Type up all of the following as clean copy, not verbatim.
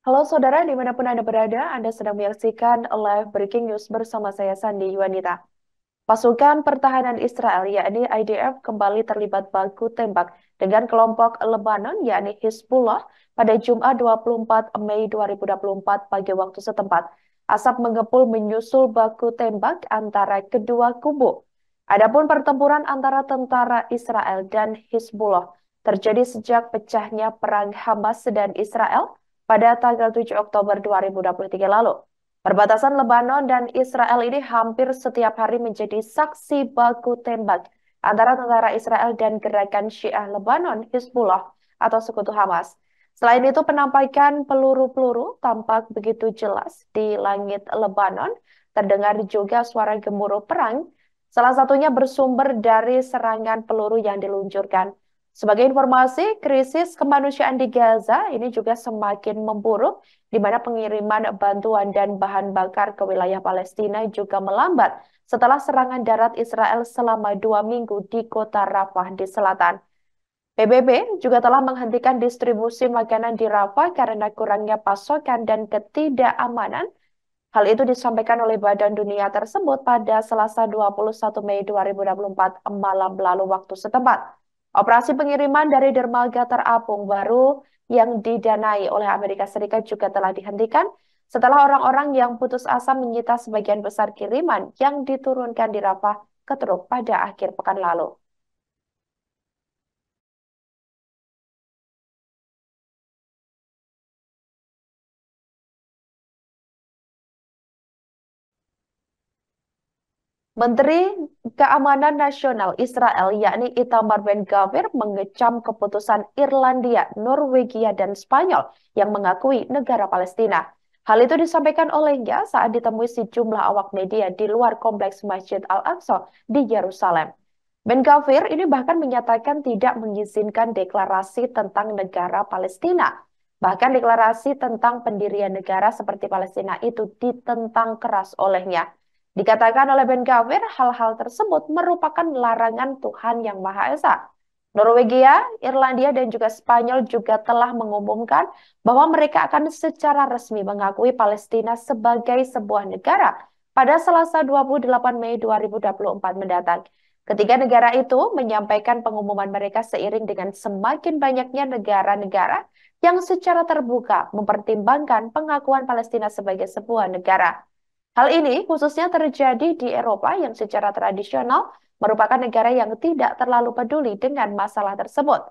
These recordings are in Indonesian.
Halo saudara, dimanapun Anda berada, Anda sedang menyaksikan live breaking news bersama saya Sandi Yuwanita. Pasukan pertahanan Israel, yakni IDF, kembali terlibat baku tembak dengan kelompok Lebanon, yakni Hizbullah, pada Jumat 24 Mei 2024 pagi waktu setempat. Asap mengepul menyusul baku tembak antara kedua kubu. Adapun pertempuran antara tentara Israel dan Hizbullah terjadi sejak pecahnya perang Hamas dan Israel pada tanggal 7 Oktober 2023 lalu. Perbatasan Lebanon dan Israel ini hampir setiap hari menjadi saksi baku tembak antara tentara Israel dan gerakan Syiah Lebanon Hizbullah atau sekutu Hamas. Selain itu, penampakan peluru-peluru tampak begitu jelas di langit Lebanon. Terdengar juga suara gemuruh perang, salah satunya bersumber dari serangan peluru yang diluncurkan. Sebagai informasi, krisis kemanusiaan di Gaza ini juga semakin memburuk, di mana pengiriman bantuan dan bahan bakar ke wilayah Palestina juga melambat setelah serangan darat Israel selama 2 minggu di kota Rafah di selatan. PBB juga telah menghentikan distribusi makanan di Rafah karena kurangnya pasokan dan ketidakamanan. Hal itu disampaikan oleh Badan Dunia tersebut pada Selasa 21 Mei 2024 malam lalu waktu setempat. Operasi pengiriman dari dermaga terapung baru yang didanai oleh Amerika Serikat juga telah dihentikan setelah orang-orang yang putus asa menyita sebagian besar kiriman yang diturunkan di Rafah ke Truk pada akhir pekan lalu. Menteri Keamanan Nasional Israel, yakni Itamar Ben-Gvir, mengecam keputusan Irlandia, Norwegia, dan Spanyol yang mengakui negara Palestina. Hal itu disampaikan olehnya saat ditemui sejumlah awak media di luar kompleks Masjid Al-Aqsa di Yerusalem. Ben-Gvir ini bahkan menyatakan tidak mengizinkan deklarasi tentang negara Palestina. Bahkan deklarasi tentang pendirian negara seperti Palestina itu ditentang keras olehnya. Dikatakan oleh Ben Gvir, hal-hal tersebut merupakan larangan Tuhan Yang Maha Esa. Norwegia, Irlandia, dan juga Spanyol juga telah mengumumkan bahwa mereka akan secara resmi mengakui Palestina sebagai sebuah negara pada Selasa 28 Mei 2024 mendatang. Ketiga negara itu menyampaikan pengumuman mereka seiring dengan semakin banyaknya negara-negara yang secara terbuka mempertimbangkan pengakuan Palestina sebagai sebuah negara. Hal ini khususnya terjadi di Eropa yang secara tradisional merupakan negara yang tidak terlalu peduli dengan masalah tersebut.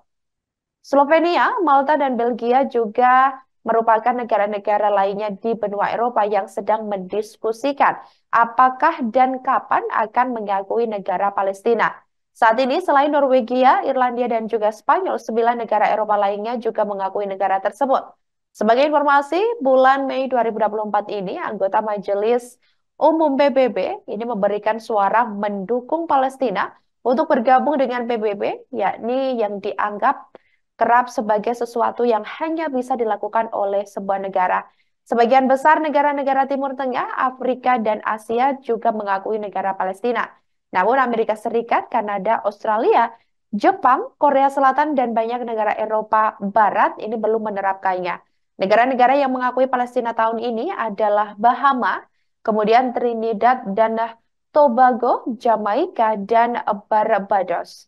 Slovenia, Malta, dan Belgia juga merupakan negara-negara lainnya di benua Eropa yang sedang mendiskusikan apakah dan kapan akan mengakui negara Palestina. Saat ini, selain Norwegia, Irlandia, dan juga Spanyol, 9 negara Eropa lainnya juga mengakui negara tersebut. Sebagai informasi, bulan Mei 2024 ini, anggota Majelis Umum PBB ini memberikan suara mendukung Palestina untuk bergabung dengan PBB, yakni yang dianggap kerap sebagai sesuatu yang hanya bisa dilakukan oleh sebuah negara. Sebagian besar negara-negara Timur Tengah, Afrika, dan Asia juga mengakui negara Palestina. Namun Amerika Serikat, Kanada, Australia, Jepang, Korea Selatan, dan banyak negara Eropa Barat ini belum menerapkannya. Negara-negara yang mengakui Palestina tahun ini adalah Bahama, kemudian Trinidad dan Tobago, Jamaika, dan Barbados.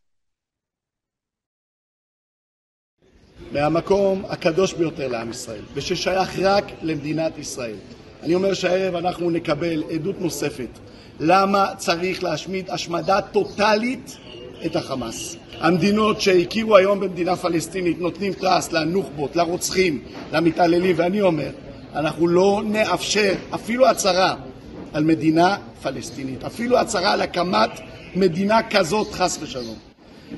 מהמקום הקדוש ביותר לעם ישראל, וששייך רק למדינת ישראל. אני אומר שהערב אנחנו נקבל עדות נוספת למה צריך להשמיד השמדה טוטלית את החמאס. המדינות שהכירו היום במדינה פלסטינית נותנים פרס לנוח'בות, לרוצחים, למתעללים, ואני אומר, אנחנו לא נאפשר אפילו הצהרה על מדינה פלסטינית, אפילו הצהרה על הקמת מדינה כזאת חס ושלום.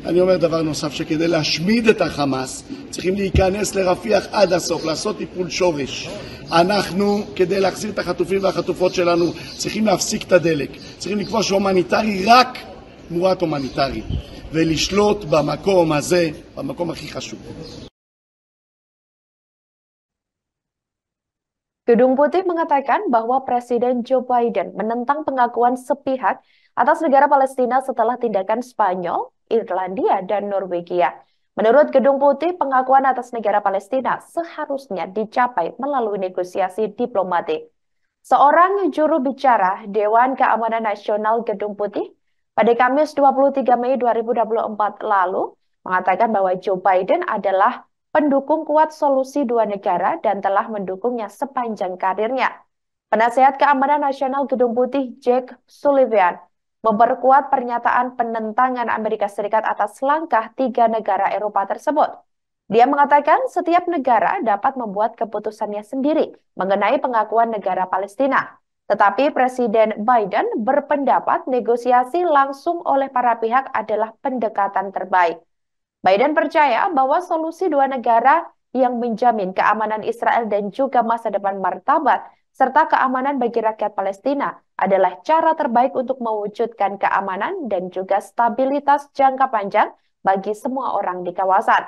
אני אומר דבר נוסף, שכדי להשמיד את החמאס צריכים להיכנס לרפיח עד הסוף, לעשות טיפול שורש. אנחנו, כדי להחזיר את החטופים והחטופות שלנו, צריכים להפסיק את הדלק. צריכים לקבוע שהומניטרי רק תמורת הומניטרי, ולשלוט במקום הזה, במקום הכי חשוב. Gedung Putih mengatakan bahwa Presiden Joe Biden menentang pengakuan sepihak atas negara Palestina setelah tindakan Spanyol, Irlandia, dan Norwegia. Menurut Gedung Putih, pengakuan atas negara Palestina seharusnya dicapai melalui negosiasi diplomatik. Seorang juru bicara Dewan Keamanan Nasional Gedung Putih pada Kamis 23 Mei 2024 lalu mengatakan bahwa Joe Biden adalah pendukung kuat solusi dua negara dan telah mendukungnya sepanjang karirnya. Penasehat Keamanan Nasional Gedung Putih Jake Sullivan memperkuat pernyataan penentangan Amerika Serikat atas langkah tiga negara Eropa tersebut. Dia mengatakan setiap negara dapat membuat keputusannya sendiri mengenai pengakuan negara Palestina. Tetapi Presiden Biden berpendapat negosiasi langsung oleh para pihak adalah pendekatan terbaik. Biden percaya bahwa solusi dua negara yang menjamin keamanan Israel dan juga masa depan martabat serta keamanan bagi rakyat Palestina adalah cara terbaik untuk mewujudkan keamanan dan juga stabilitas jangka panjang bagi semua orang di kawasan.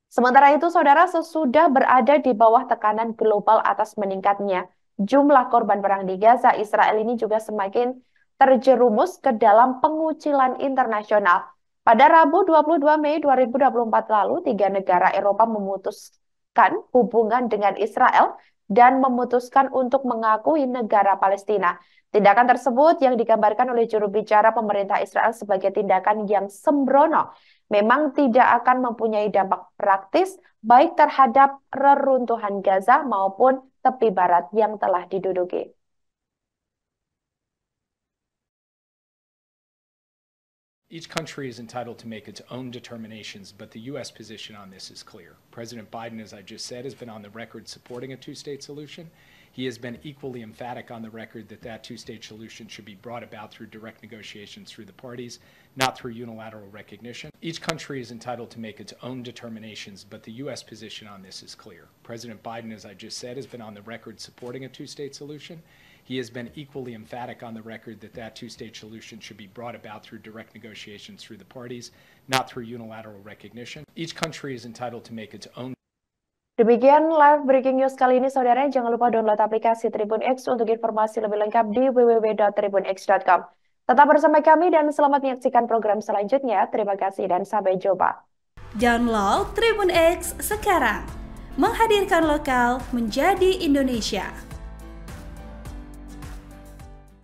Sementara itu, saudara, sesudah berada di bawah tekanan global atas meningkatnya jumlah korban perang di Gaza, Israel ini juga semakin terjerumus ke dalam pengucilan internasional. Pada Rabu 22 Mei 2024 lalu, tiga negara Eropa memutuskan hubungan dengan Israel dan memutuskan untuk mengakui negara Palestina. Tindakan tersebut yang digambarkan oleh juru bicara pemerintah Israel sebagai tindakan yang sembrono memang tidak akan mempunyai dampak praktis baik terhadap reruntuhan Gaza maupun tepi barat yang telah diduduki. Each country is entitled to make its own determinations, but the U.S. position on this is clear. President Biden, as I just said, has been on the record supporting a two-state solution. He has been equally emphatic on the record that that two-state solution should be brought about through direct negotiations through the parties, not through unilateral recognition. Each country is entitled to make its own determinations, but the U.S. position on this is clear. President Biden, as I just said, has been on the record supporting a two-state solution. He has been equally emphatic on the record that that two-state solution should be brought about through direct negotiations through the parties, not through unilateral recognition. Each country is entitled to make its own. Demikian live breaking news kali ini, saudara. Jangan lupa download aplikasi Tribun X untuk informasi lebih lengkap di www.tribunx.com. Tetap bersama kami dan selamat menyaksikan program selanjutnya. Terima kasih dan sampai jumpa. Download Tribun X sekarang. Menghadirkan lokal menjadi Indonesia.